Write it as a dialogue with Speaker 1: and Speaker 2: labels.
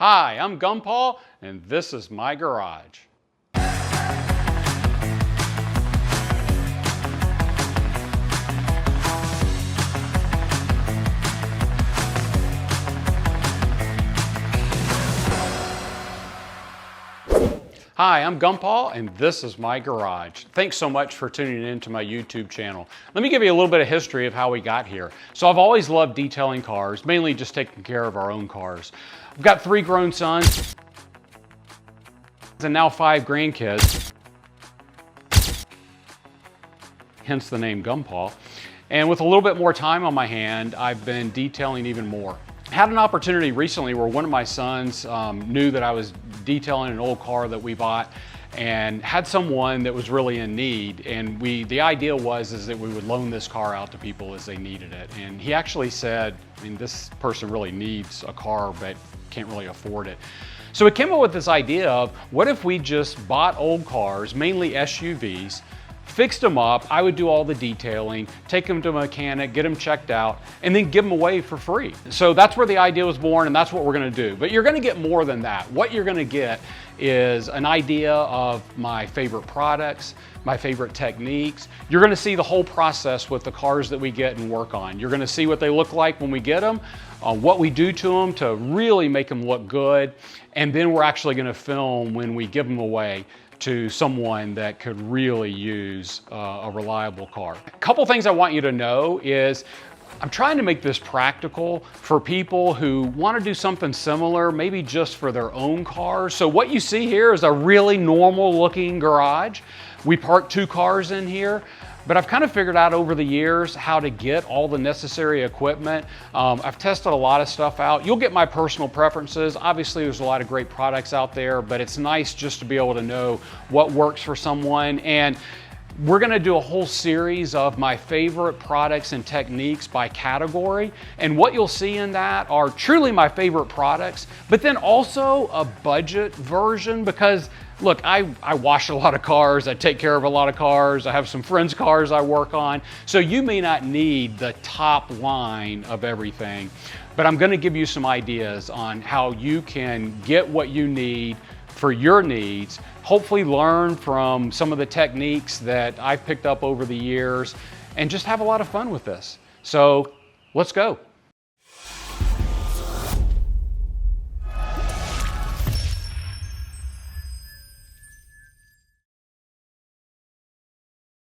Speaker 1: Hi, I'm Gumpa, and this is my garage. Hi, I'm Gumpa, and this is my garage. Thanks so much for tuning in to my YouTube channel. Let me give you a little bit of history of how we got here. So I've always loved detailing cars, mainly just taking care of our own cars. I've got 3 grown sons and now 5 grandkids, hence the name Gumpa. And with a little bit more time on my hand, I've been detailing even more. Had an opportunity recently where one of my sons knew that I was detailing an old car that we bought and had someone that was really in need, and the idea was that we would loan this car out to people as they needed it. And he actually said, I mean, this person really needs a car but can't really afford it. So we came up with this idea of what if we just bought old cars, mainly SUVs, fixed them up. I would do all the detailing, take them to a mechanic, get them checked out, and then give them away for free. So that's where the idea was born, and that's what we're gonna do. But you're gonna get more than that. What you're gonna get is an idea of my favorite products, my favorite techniques. You're gonna see the whole process with the cars that we get and work on. You're gonna see what they look like when we get them, what we do to them to really make them look good, and then we're actually gonna film when we give them away to someone that could really use a reliable car. A couple things I want you to know is I'm trying to make this practical for people who want to do something similar, maybe just for their own cars. So what you see here is a really normal looking garage. We parked 2 cars in here. But I've kind of figured out over the years how to get all the necessary equipment. I've tested a lot of stuff out. You'll get my personal preferences. Obviously, there's a lot of great products out there, but it's nice just to be able to know what works for someone. And we're gonna do a whole series of my favorite products and techniques by category. And what you'll see in that are truly my favorite products, but then also a budget version, because look, I wash a lot of cars, I take care of a lot of cars, I have some friends' cars I work on, so you may not need the top line of everything, but I'm gonna give you some ideas on how you can get what you need for your needs, hopefully learn from some of the techniques that I've picked up over the years, and just have a lot of fun with this. So let's go.